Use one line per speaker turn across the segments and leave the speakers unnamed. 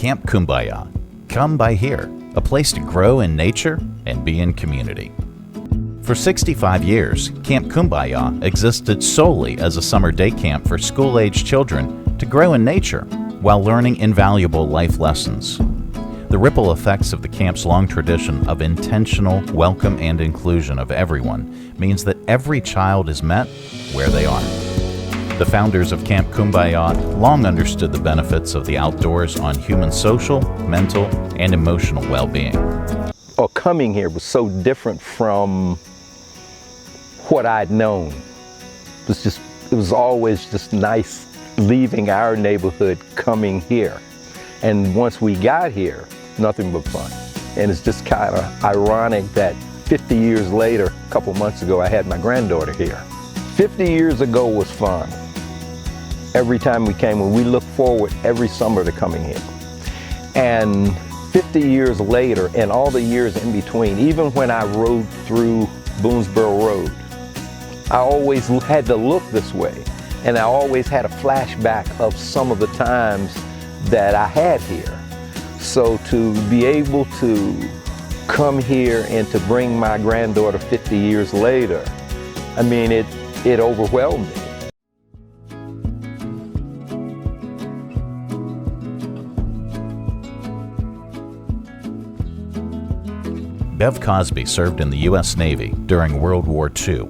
Camp Kum-Ba-Yah. Come by here, a place to grow in nature and be in community. For 65 years, Camp Kum-Ba-Yah existed solely as a summer day camp for school-aged children to grow in nature while learning invaluable life lessons. The ripple effects of the camp's long tradition of intentional welcome and inclusion of everyone means that every child is met where they are. The founders of Camp Kum-Ba-Yah long understood the benefits of the outdoors on human social, mental, and emotional well-being.
Coming here was so different from what I'd known. It was always just nice leaving our neighborhood, coming here. And once we got here, nothing but fun. And it's just kind of ironic that 50 years later, a couple months ago, I had my granddaughter here. 50 years ago was fun. Every time we came, when we looked forward every summer to coming here. And 50 years later, and all the years in between, even when I rode through Boonesboro Road, I always had to look this way. And I always had a flashback of some of the times that I had here. So to be able to come here and to bring my granddaughter 50 years later, I mean, it overwhelmed me.
Bev Cosby served in the U.S. Navy during World War II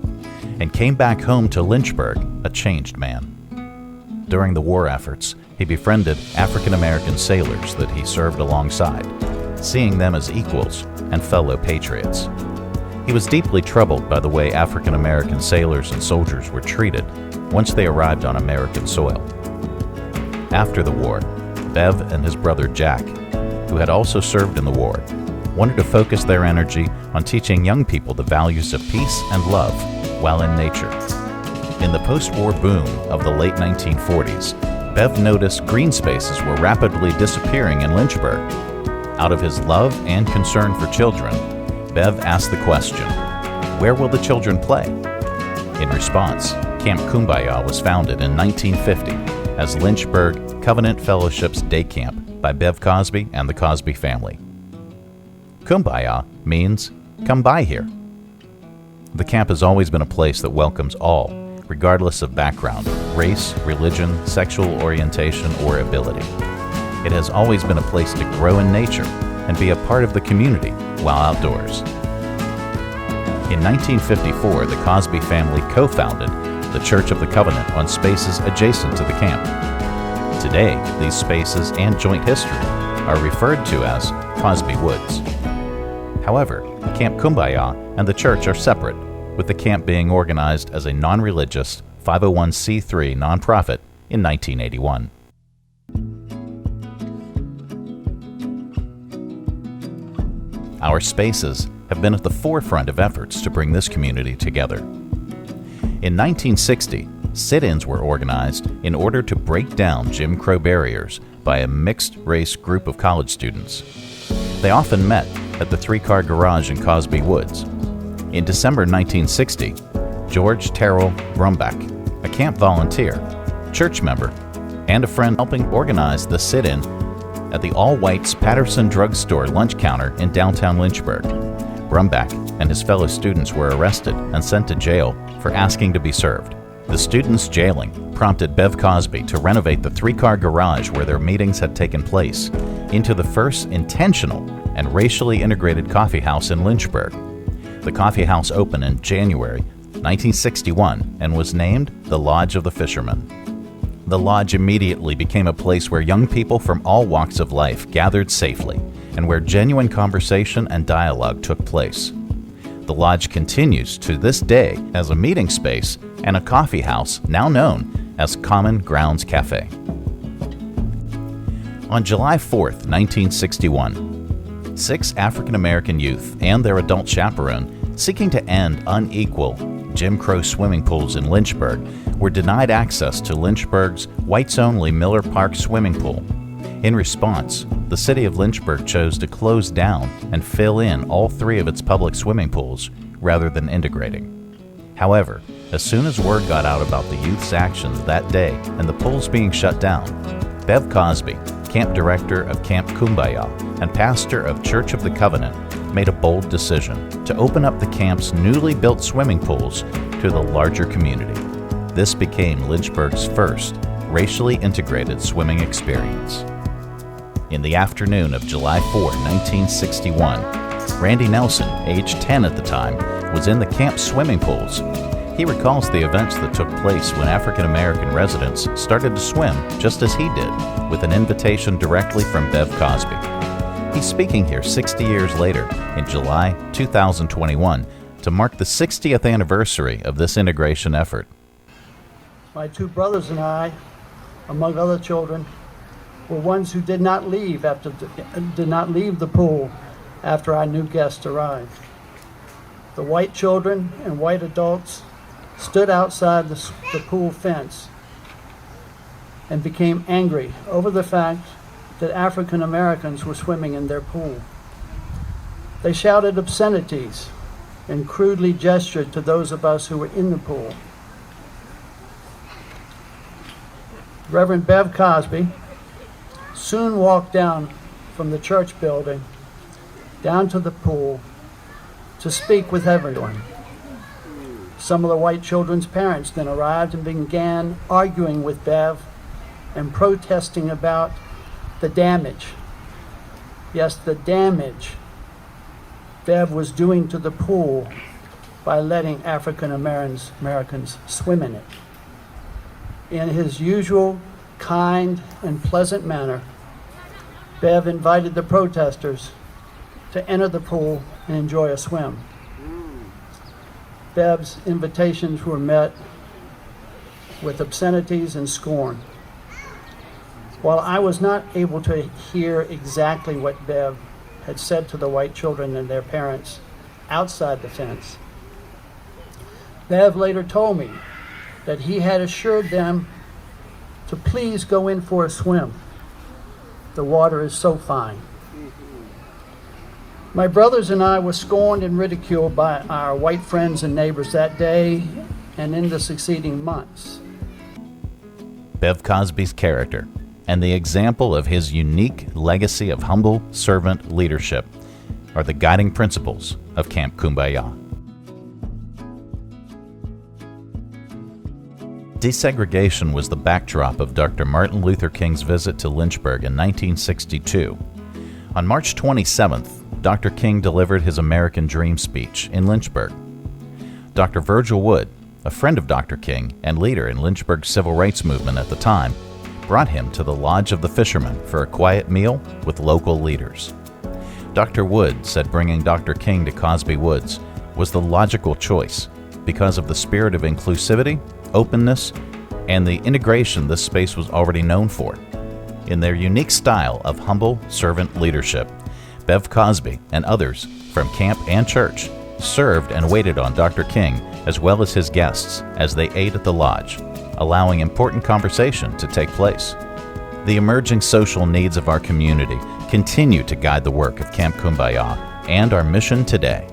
and came back home to Lynchburg a changed man. During the war efforts, he befriended African-American sailors that he served alongside, seeing them as equals and fellow patriots. He was deeply troubled by the way African-American sailors and soldiers were treated once they arrived on American soil. After the war, Bev and his brother Jack, who had also served in the war, wanted to focus their energy on teaching young people the values of peace and love while in nature. In the post-war boom of the late 1940s, Bev noticed green spaces were rapidly disappearing in Lynchburg. Out of his love and concern for children, Bev asked the question, where will the children play? In response, Camp Kum-Ba-Yah was founded in 1950 as Lynchburg Covenant Fellowship's day camp by Bev Cosby and the Cosby family. Kum-Ba-Yah means, come by here. The camp has always been a place that welcomes all, regardless of background, race, religion, sexual orientation, or ability. It has always been a place to grow in nature and be a part of the community while outdoors. In 1954, the Cosby family co-founded the Church of the Covenant on spaces adjacent to the camp. Today, these spaces and joint history are referred to as Cosby Woods. However, Camp Kum-Ba-Yah and the church are separate, with the camp being organized as a non-religious 501c3 nonprofit in 1981. Our spaces have been at the forefront of efforts to bring this community together. In 1960, sit-ins were organized in order to break down Jim Crow barriers by a mixed-race group of college students. They often met at the three-car garage in Cosby Woods. In December 1960, George Terrell Brumback, a camp volunteer, church member, and a friend helping organize the sit-in at the all-whites Patterson Drugstore lunch counter in downtown Lynchburg. Brumback and his fellow students were arrested and sent to jail for asking to be served. The students' jailing prompted Bev Cosby to renovate the three-car garage where their meetings had taken place into the first intentional and racially integrated coffee house in Lynchburg. The coffee house opened in January 1961 and was named the Lodge of the Fishermen. The lodge immediately became a place where young people from all walks of life gathered safely and where genuine conversation and dialogue took place. The lodge continues to this day as a meeting space and a coffee house now known as Common Grounds Cafe. On July 4th, 1961, 6 African-American youth and their adult chaperone seeking to end unequal Jim Crow swimming pools in Lynchburg were denied access to Lynchburg's whites-only Miller Park swimming pool. In response, the city of Lynchburg chose to close down and fill in all 3 of its public swimming pools rather than integrating. However, as soon as word got out about the youth's actions that day and the pools being shut down, Bev Cosby, camp director of Camp Kum-Ba-Yah and pastor of Church of the Covenant, made a bold decision to open up the camp's newly built swimming pools to the larger community. This became Lynchburg's first racially integrated swimming experience. In the afternoon of July 4, 1961, Randy Nelson, age 10 at the time, was in the camp's swimming pools. He recalls the events that took place when African American residents started to swim just as he did, with an invitation directly from Bev Cosby. He's speaking here 60 years later in July 2021 to mark the 60th anniversary of this integration effort.
My two brothers and I, among other children, were ones who did not leave the pool after our new guests arrived. The white children and white adults stood outside the pool fence and became angry over the fact that African Americans were swimming in their pool. They shouted obscenities and crudely gestured to those of us who were in the pool. Reverend Bev Cosby soon walked down from the church building down to the pool to speak with everyone. Some of the white children's parents then arrived and began arguing with Bev and protesting about the damage. Yes, the damage Bev was doing to the pool by letting African Americans swim in it. In his usual kind and pleasant manner, Bev invited the protesters to enter the pool and enjoy a swim. Bev's invitations were met with obscenities and scorn. While I was not able to hear exactly what Bev had said to the white children and their parents outside the fence, Bev later told me that he had assured them to please go in for a swim. The water is so fine. My brothers and I were scorned and ridiculed by our white friends and neighbors that day and in the succeeding months.
Bev Cosby's character and the example of his unique legacy of humble servant leadership are the guiding principles of Camp Kum-Ba-Yah. Desegregation was the backdrop of Dr. Martin Luther King's visit to Lynchburg in 1962. On March 27th, Dr. King delivered his American Dream speech in Lynchburg. Dr. Virgil Wood, a friend of Dr. King and leader in Lynchburg's civil rights movement at the time, brought him to the Lodge of the Fishermen for a quiet meal with local leaders. Dr. Wood said bringing Dr. King to Cosby Woods was the logical choice because of the spirit of inclusivity, openness, and the integration this space was already known for. In their unique style of humble servant leadership, Bev Cosby and others from camp and church served and waited on Dr. King as well as his guests as they ate at the lodge, allowing important conversation to take place. The emerging social needs of our community continue to guide the work of Camp Kum-Ba-Yah and our mission today.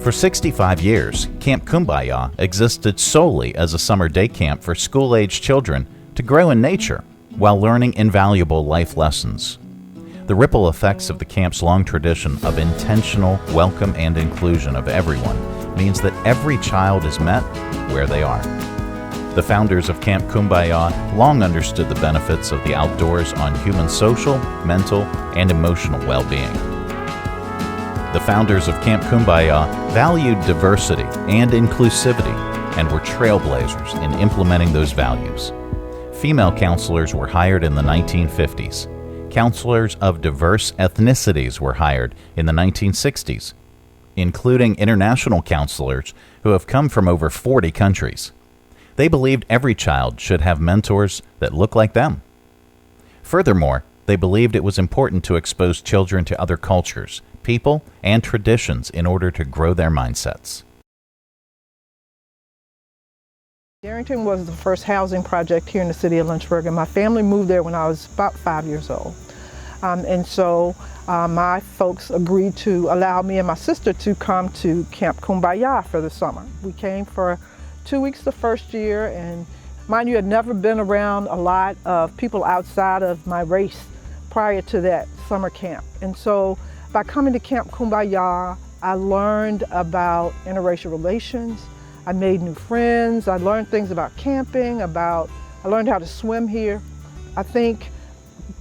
For 65 years, Camp Kum-Ba-Yah existed solely as a summer day camp for school-aged children to grow in nature while learning invaluable life lessons. The ripple effects of the camp's long tradition of intentional welcome and inclusion of everyone means that every child is met where they are. The founders of Camp Kum-Ba-Yah long understood the benefits of the outdoors on human social, mental, and emotional well-being. The founders of Camp Kum-Ba-Yah valued diversity and inclusivity and were trailblazers in implementing those values. Female counselors were hired in the 1950s. Counselors of diverse ethnicities were hired in the 1960s, including international counselors who have come from over 40 countries. They believed every child should have mentors that look like them. Furthermore, they believed it was important to expose children to other cultures, people, and traditions in order to grow their mindsets.
Darrington was the first housing project here in the city of Lynchburg, and my family moved there when I was about 5 years old. So my folks agreed to allow me and my sister to come to Camp Kum-Ba-Yah for the summer. We came for 2 weeks the first year, and mind you, I'd never been around a lot of people outside of my race prior to that summer camp. And so by coming to Camp Kum-Ba-Yah, I learned about interracial relations. I made new friends. I learned things about camping, I learned how to swim here. I think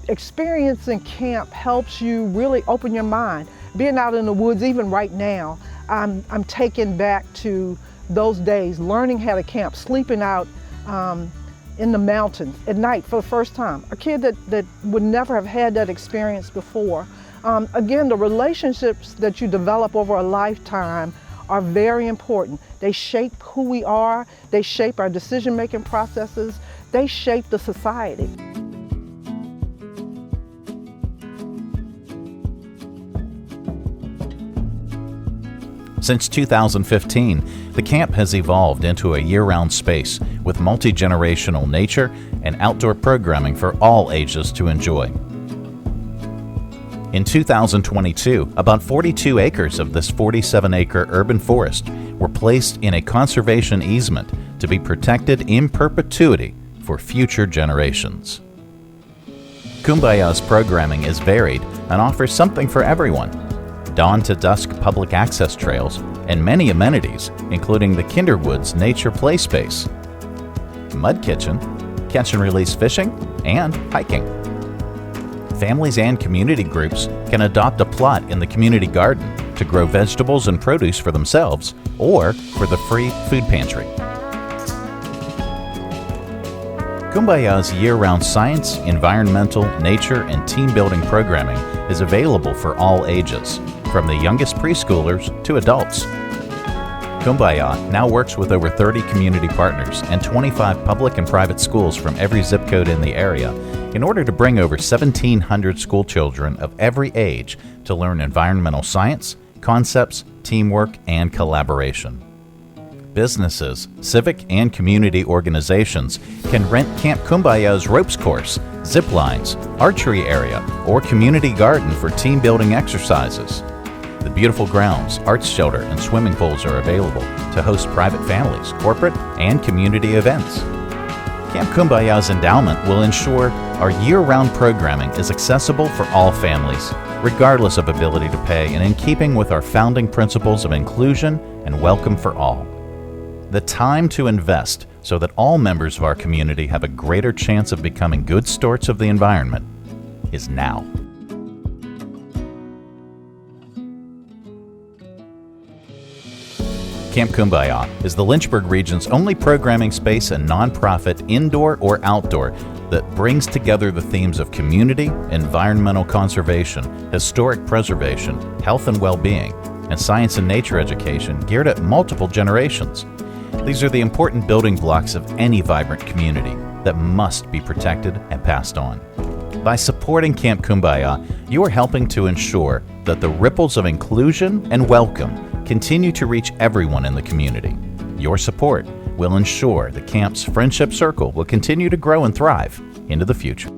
experiencing camp helps you really open your mind. Being out in the woods, even right now, I'm taken back to those days, learning how to camp, sleeping out in the mountains at night for the first time. A kid that would never have had that experience before. Again, the relationships that you develop over a lifetime are very important. They shape who we are, they shape our decision-making processes, they shape the society.
Since 2015, the camp has evolved into a year-round space with multi-generational nature and outdoor programming for all ages to enjoy. In 2022, about 42 acres of this 47-acre urban forest were placed in a conservation easement to be protected in perpetuity for future generations. Kum-Ba-Yah's programming is varied and offers something for everyone. Dawn to dusk public access trails, and many amenities, including the Kinderwoods Nature Play Space, Mud Kitchen, catch and release fishing, and hiking. Families and community groups can adopt a plot in the community garden to grow vegetables and produce for themselves or for the free food pantry. Kum-Ba-Yah's year-round science, environmental, nature, and team-building programming is available for all ages, from the youngest preschoolers to adults. Kum-Ba-Yah now works with over 30 community partners and 25 public and private schools from every zip code in the area in order to bring over 1,700 school children of every age to learn environmental science, concepts, teamwork, and collaboration. Businesses, civic, and community organizations can rent Camp Kum-Ba-Yah's ropes course, zip lines, archery area, or community garden for team building exercises. The beautiful grounds, arts shelter, and swimming pools are available to host private families, corporate, and community events. Camp Kum-Ba-Yah's endowment will ensure our year-round programming is accessible for all families, regardless of ability to pay, and in keeping with our founding principles of inclusion and welcome for all. The time to invest so that all members of our community have a greater chance of becoming good stewards of the environment is now. Camp Kum-Ba-Yah is the Lynchburg region's only programming space and nonprofit, indoor or outdoor, that brings together the themes of community, environmental conservation, historic preservation, health and well-being, and science and nature education geared at multiple generations. These are the important building blocks of any vibrant community that must be protected and passed on. By supporting Camp Kum-Ba-Yah, you are helping to ensure that the ripples of inclusion and welcome continue to reach everyone in the community. Your support will ensure the camp's friendship circle will continue to grow and thrive into the future.